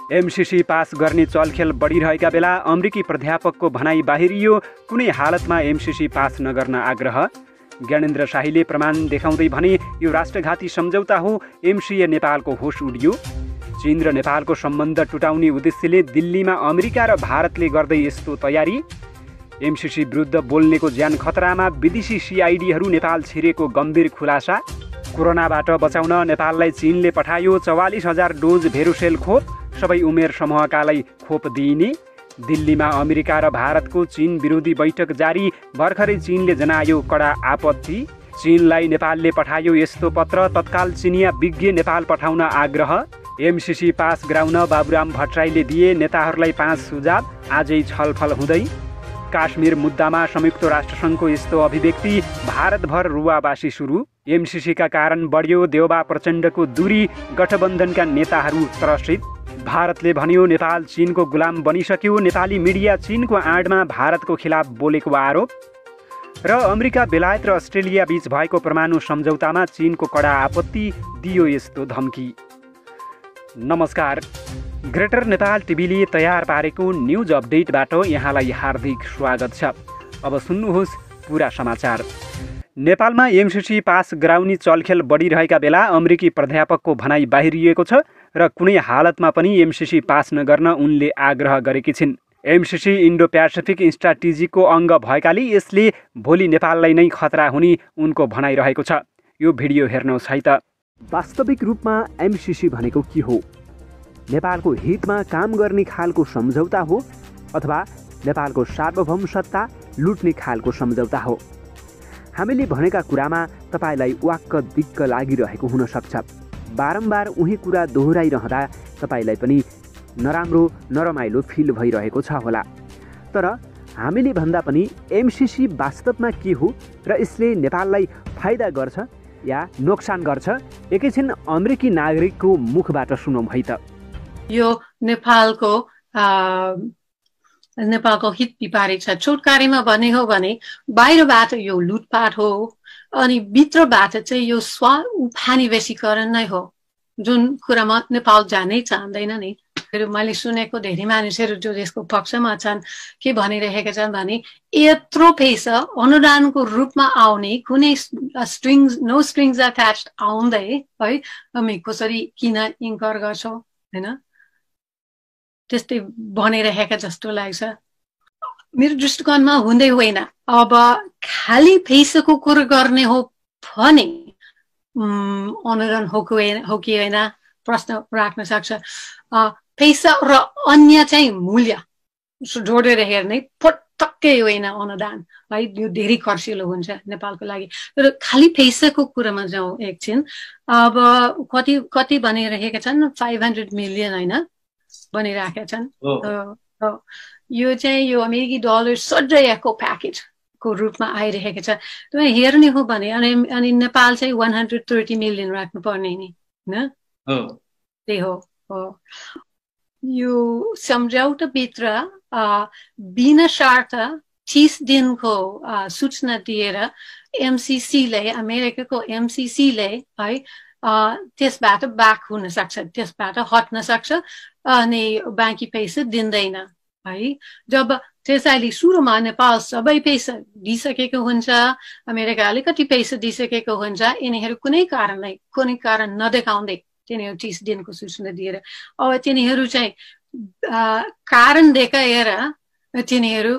MCC pass गर्ने चलखेल बढिरहेका बेला अमेरिकी प्राध्यापकको भनाई बाहिरियो, कुनै हालतमा एमसीसी पास नगर्न आग्रह। ज्ञानेन्द्र शाहीले प्रमाण देखाउँदै भने यो राष्ट्रघाती सम्झौता हो, एमसीए नेपालको होस उडियो। चीन र नेपालको सम्बन्ध टुटाउने उद्देश्यले दिल्लीमा अमेरिका र भारतले गर्दै यस्तो तयारी। एमसीसी विरुद्ध बोल्नेको ज्यान खतरामा, विदेशी सीआईडीहरू नेपाल छिरेको गम्भीर खुलासा। कोरोनाबाट बचाउन नेपाललाई चीनले पठायो 44,000 डोज भेरोसेल खोप, सबै उमेर समूहकालाई खोप दिइने। दिल्लीमा अमेरिका र भारतको चीन विरोधी बैठक जारी, भर्खरै चीनले जनायो कडा आपत्ति। चीनलाई नेपालले पठायो यस्तो पत्र, तत्काल चिनिया विज्ञ नेपाल पठाउन आग्रह। एमसीसी पास गराउन बाबुराम भट्टराईले दिए नेताहरूलाई 5 सुझाव, आजै छलफल हुँदै। काश्मीर मुद्दामा संयुक्त राष्ट्रसङ्घको यस्तो अभिव्यक्ति, भारतभर रुवाबासी सुरु। एमसीसीका कारण बढ्यो देउबा प्रचण्डको दूरी, गठबन्धनका नेताहरू त्रसित। भारतले भन्यो नेपाल चीनको गुलाम बनिसक्यो, नेपाली मिडिया चीनको आडमा भारतको खिलाफ बोलेको आरोप। र अमेरिका, बेलायत र अस्ट्रेलिया बीच भएको परमाणु सम्झौतामा चीनको कडा आपत्ति, दियो यस्तो धम्की। नमस्कार, ग्रेटर नेपाल टिभीले तयार पारेको न्युज अपडेटबाट यहाँलाई हार्दिक स्वागत छ। अब सुन्नुहोस् पुरा समाचार। नेपालमा एमसीसी पास गराउने चलखेल बढिरहेका बेला अमेरिकी प्राध्यापकको भनाई बाहिरिएको छ र कुनै हालतमा पनि एमसीसी पास नगर्न उनले आग्रह गरेकी छिन्। एमसीसी इन्डो प्यासिफिक स्ट्राटेजीको अङ्ग भएकाले यसले भोलि नेपाललाई नै खतरा हुने उनको भनाइरहेको छ। यो भिडियो हेर्नुहोस् है त। वास्तविक रूपमा एमसीसी भनेको के हो? नेपालको हितमा काम गर्ने खालको सम्झौता हो अथवा नेपालको सार्वभौम सत्ता लुट्ने खालको सम्झौता हो? हामीले भनेका कुरामा तपाईँलाई वाक्क दिक्क लागिरहेको हुन सक्छ। बारम्बार उही कुरा दोहोऱ्याइरहँदा तपाईँलाई पनि नराम्रो नरमाइलो फिल भइरहेको छ होला। तर हामीले भन्दा पनि एमसीसी वास्तवमा के हो र यसले नेपाललाई फाइदा गर्छ या नोक्सान गर्छ, एकैछिन अमेरिकी नागरिकको मुखबाट सुनौँ है त। यो नेपालको हित विपरीत छ। छोटकारीमा भने हो भने बाहिरबाट यो लुटपाट हो अनि भित्रबाट चाहिँ यो उपनिवेशीकरण नै हो, जुन कुरामा नेपाल जानै चाहँदैन नि। मैले सुनेको धेरै मानिसहरू जो यसको पक्षमा छन् के भनिरहेका छन् भने यत्रो पैसा अनुदानको रूपमा आउने, कुनै नो स्ट्रिङ्स अट्याच्ड आउँदै है, हामी कसरी किन इन्कर गर्छौँ होइन, त्यस्तै भनिरहेका जस्तो लाग्छ। मेरो दृष्टिकोणमा हुँदै होइन। अब खालि पैसाको कुरो गर्ने हो भने अनुदान हो कि होइन प्रश्न राख्न सक्छ। पैसा र अन्य चाहिँ मूल्य जोडेर हेर्ने पटक्कै होइन अनुदान है, यो धेरै खर्चिलो हुन्छ नेपालको लागि। तर खालि पैसाको कुरामा जाउँ एकछिन। अब कति भनिरहेका छन् 500 मिलियन होइन भनिरहेका छन्। यो चाहिँ यो अमेरिकी डलर सजायको प्याकेजको रूपमा आइरहेको छ। तपाईँ हेर्ने हो भने अनि नेपाल चाहिँ 130 मिलियन राख्नु पर्ने नि होइन, त्यही हो। यो सम्झौताभित्र बिना शर्त 30 दिनको सूचना दिएर एमसीसीले, अमेरिकाको एमसीसीले है त्यसबाट ब्याक हुन सक्छ, त्यसबाट हट्न सक्छ अनि बाँकी पैसा दिँदैन है। जब त्यसैले सुरुमा नेपाल सबै पैसा दिइसकेको हुन्छ, अमेरिका अलिकति पैसा दिइसकेको हुन्छ, यिनीहरू कुनै कारण नदेखाउँदै तिनीहरू 30 दिनको सूचना दिएर, अब तिनीहरू चाहिँ कारण देखाएर तिनीहरू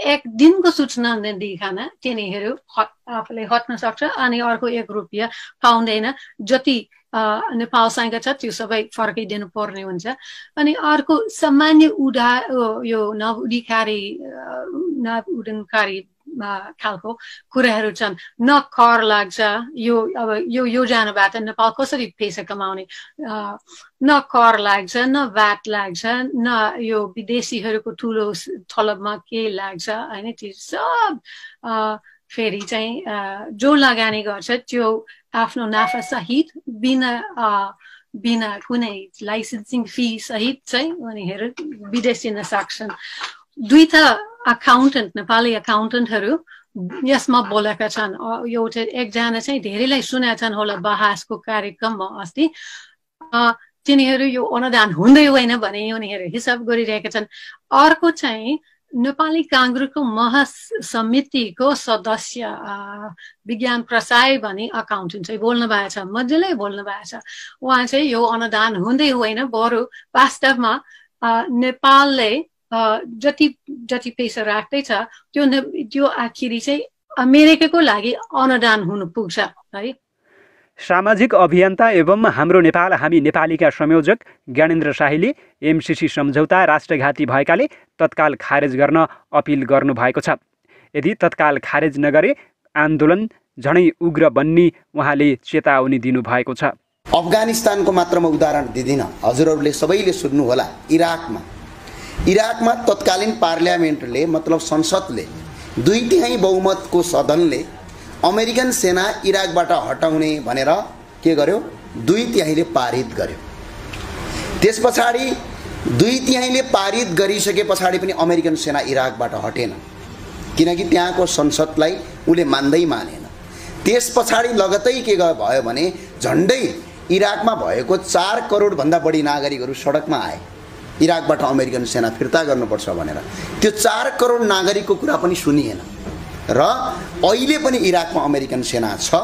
1 दिनको सूचना नदिइकन तिनीहरू आफूले हट्न सक्छ अनि अर्को 1 रुपियाँ पाउँदैन। जति नेपालसँग छ त्यो सबै फर्काइदिनु पर्ने हुन्छ। अनि अर्को सामान्य यो नउडनकारी खालको कुराहरू छन्। न कर लाग्छ, अब यो योजनाबाट नेपाल कसरी पैसा कमाउने, न कर लाग्छ, न भ्याट लाग्छ, न यो विदेशीहरूको ठुलो थलबमा के लाग्छ होइन। त्यो सब फेरि चाहिँ जो लगानी गर्छ त्यो आफ्नो नाफा सहित बिना कुनै लाइसेन्सिङ फी सहित चाहिँ उनीहरू विदेश दिन सक्छन्। दुईटा अकाउन्टेन्ट, नेपाली अकाउन्टेन्टहरू यसमा बोलेका छन्। एकजना चाहिँ धेरैलाई सुनेका छन् होला बहसको कार्यक्रममा अस्ति। तिनीहरू यो अनुदान हुँदै होइन भने उनीहरू हिसाब गरिरहेका छन्। अर्को चाहिँ नेपाली काङ्ग्रेसको महासमितिको सदस्य विज्ञान प्रसाई भने अकाउन्टेन्ट चाहिँ बोल्नु भएको छ, मजाले बोल्नु भएको छ। उहाँ चाहिँ यो अनुदान हुँदै होइन, बरु वास्तवमा नेपालले जति पैसा राख्दैछ त्यो आखिरी चाहिँ अमेरिकाको लागि अनुदान हुनु पुग्छ है। सामाजिक अभियन्ता एवं हाम्रो नेपाल हामी नेपालीका संयोजक ज्ञानेन्द्र शाहीले एमसिसी सम्झौता राष्ट्रघाती भएकाले तत्काल खारेज गर्न अपिल गर्नुभएको छ। यदि तत्काल खारेज नगरे आन्दोलन झनै उग्र बन्ने उहाँले चेतावनी दिनुभएको छ। अफगानिस्तानको मात्र म उदाहरण दिदिनँ, हजुरहरूले सबैले सुन्नु होला। इराकमा तत्कालीन पार्लियामेन्टले मतलब संसदले 2/3 बहुमतको सदनले अमेरिकन सेना इराकबाट हटाउने भनेर के गर्यो, 2/3ले पारित गर्यो। त्यस पछाडि 2/3ले पारित गरिसके पछाडि पनि अमेरिकन सेना इराकबाट हटेन, किनकि त्यहाँको संसदलाई उले मानेन। त्यस पछाडि लगतै के भयो भने झन्डै इराकमा भएको 4 करोड भन्दा बढी नागरिकहरू सडकमा आए इराकबाट अमेरिकन सेना फिर्ता गर्नुपर्छ भनेर। त्यो 4 करोड नागरिकको कुरा पनि सुनिएन र अहिले पनि इराकमा अमेरिकन सेना छ।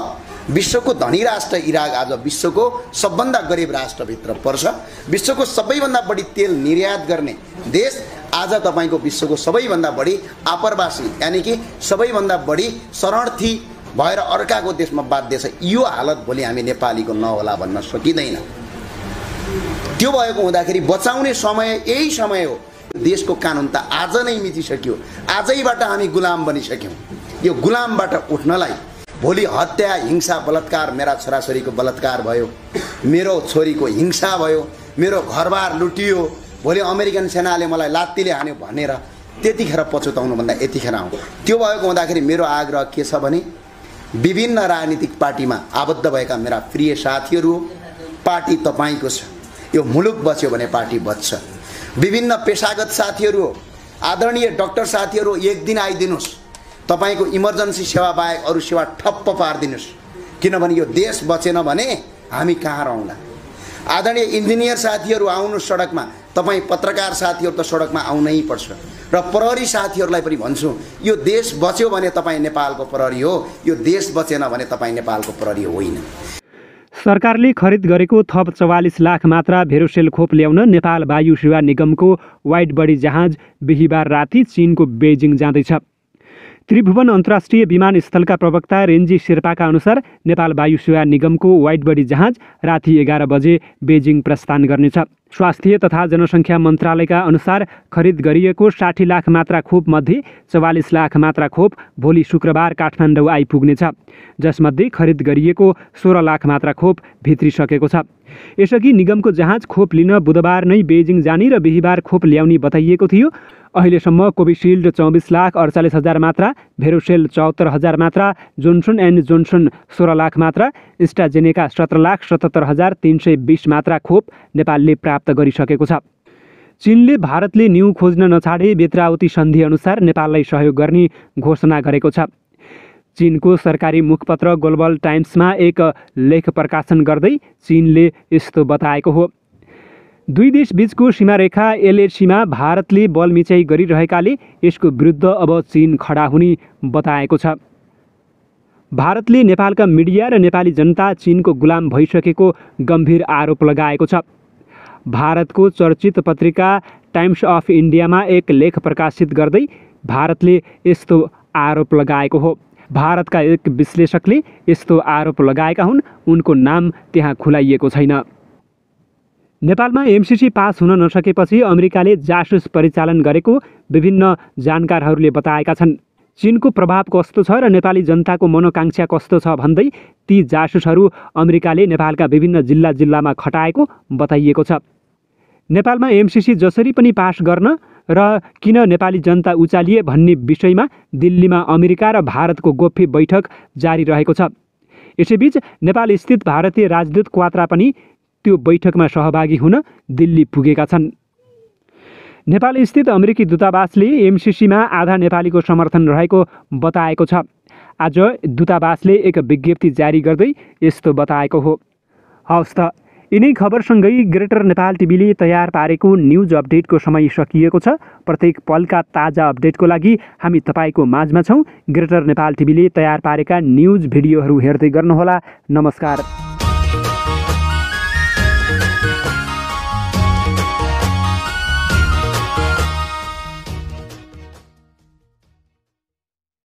विश्वको धनी राष्ट्र इराक आज विश्वको सबभन्दा गरिब राष्ट्रभित्र पर्छ। विश्वको सबैभन्दा बढी तेल निर्यात गर्ने देश आज तपाईको विश्वको सबैभन्दा बढी आप्रवासी यानी कि सबैभन्दा बढी शरणार्थी भएर अर्काको देशमा बाध्य छ। यो हालत भोलि हामी नेपालीको नहोला भन्न सकिँदैन। त्यो भएको हुँदाखेरि बचाउने समय यही समय हो। देशको कानुन त आज नै मिचिसक्यो, आजैबाट हामी गुलाम बनिसक्यौँ। यो गुलामबाट उठ्नलाई भोलि हत्या, हिंसा, बलात्कार, मेरा छोराछोरीको बलात्कार भयो, मेरो छोरीको हिंसा भयो, मेरो घरबार लुटियो, भोलि अमेरिकन सेनाले मलाई लात्तीले हान्यो भनेर त्यतिखेर पछुताउनुभन्दा यतिखेर आउँ। त्यो भएको हुँदाखेरि मेरो आग्रह के छ भने विभिन्न राजनीतिक पार्टीमा आबद्ध भएका मेरा प्रिय साथीहरू, पार्टी तपाईँको छ, यो मुलुक बच्यो भने पार्टी बच्छ। विभिन्न पेशागत साथीहरू, आदरणीय डाक्टर साथीहरू, एक दिन आइदिनुहोस्, तपाईको इमर्जेन्सी सेवा बाहेक अरू सेवा ठप्प पारिदिनुहोस्, किनभने यो देश बचेन भने हामी कहाँ रहौँला। आदरणीय इन्जिनियर साथीहरू आउनुहोस् सडकमा, तपाईँ पत्रकार साथीहरू त सडकमा आउनै पर्छ। र प्रहरी साथीहरूलाई पनि भन्छु, यो देश बच्यो भने तपाईँ नेपालको प्रहरी हो, यो देश बचेन भने तपाईँ नेपालको प्रहरी होइन। सरकारले खरिद गरेको थप 44 लाख मात्रा भेरोसेल खोप ल्याउन नेपाल वायु सेवा निगमको वाइड बडी जहाज बिहिबार राति चीनको बेजिङ जाँदैछ। त्रिभुवन अन्तर्राष्ट्रिय विमानस्थलका प्रवक्ता रेन्जी शेर्पाका अनुसार नेपाल वायु सेवा निगमको वाइड बडी जहाज राति 11 बजे बेजिङ प्रस्थान गर्नेछ। स्वास्थ्य तथा जनसङ्ख्या मन्त्रालयका अनुसार खरिद गरिएको 60 लाख मात्रा खोप मध्ये 44 लाख मात्रा खोप भोलि शुक्रबार काठमाडौँ आइपुग्नेछ, जसमध्ये खरिद गरिएको 16 लाख मात्रा खोप भित्रिसकेको छ। यसअघि निगमको जहाज खोप लिन बुधबार नै बेजिङ जाने र बिहिबार खोप ल्याउने बताइएको थियो। अहिलेसम्म कोभिसिल्ड 24 लाख 48 हजार मात्रा, भेरोसेल 74 हजार मात्रा, जोन्सन एन्ड जोन्सन 16 लाख मात्रा, एस्ट्राजेनेका 17 लाख 77 हजार 320 मात्रा खोप नेपालले प्राप्त गरिसकेको छ। चीनले भारतले न्यू खोज्न नछाडे बेत्रावती सन्धि अनुसार नेपाललाई सहयोग गर्ने घोषणा गरेको छ। चीनको सरकारी मुखपत्र ग्लोबल टाइम्समा एक लेख प्रकाशन गर्दै चीनले यस्तो बताएको हो। दुई देश बीचको सीमारेखा एलएसीमा भारतले बलमिचाइ गरिरहेकाले यसको विरुद्ध अब चीन खडा हुने बताएको छ। भारतले नेपालका मिडिया र नेपाली जनता चीनको गुलाम भइसकेको गम्भीर आरोप लगाएको छ। भारतको चर्चित पत्रिका टाइम्स अफ इन्डियामा एक लेख प्रकाशित गर्दै भारतले यस्तो आरोप लगाएको हो। भारतका एक विश्लेषकले यस्तो आरोप लगाएका हुन्, उनको नाम त्यहाँ खुलाइएको छैन। नेपालमा एमसिसी पास हुन नसकेपछि अमेरिकाले जासुस परिचालन गरेको विभिन्न जानकारहरूले बताएका छन्। चीनको प्रभाव कस्तो छ र नेपाली जनताको मनोकांक्षा कस्तो छ भन्दै ती जासुसहरू अमेरिकाले नेपालका विभिन्न जिल्लामा खटाएको बताइएको छ। नेपालमा एमसिसी जसरी पनि पास गर्न र किन नेपाली जनता उचालिए भन्ने विषयमा दिल्लीमा अमेरिका र भारतको गोप्य बैठक जारी रहेको छ। यसैबीच नेपाल स्थित भारतीय राजदूत क्वात्रा पनि त्यो बैठकमा सहभागी हुन दिल्ली पुगेका छन्। नेपाल स्थित अमेरिकी दूतावासले एमसिसीमा आधा नेपालीको समर्थन रहेको बताएको छ। आज दूतावासले एक विज्ञप्ति जारी गर्दै यस्तो बताएको हो। हवस् त, यिनै खबरसँगै ग्रेटर नेपाल टिभीले तयार पारेको न्युज अपडेटको समय सकिएको छ। प्रत्येक पलका ताजा अपडेटको लागि हामी तपाईँको माझमा छौँ। ग्रेटर नेपाल टिभीले तयार पारेका न्युज भिडियोहरू हेर्दै गर्नुहोला। नमस्कार।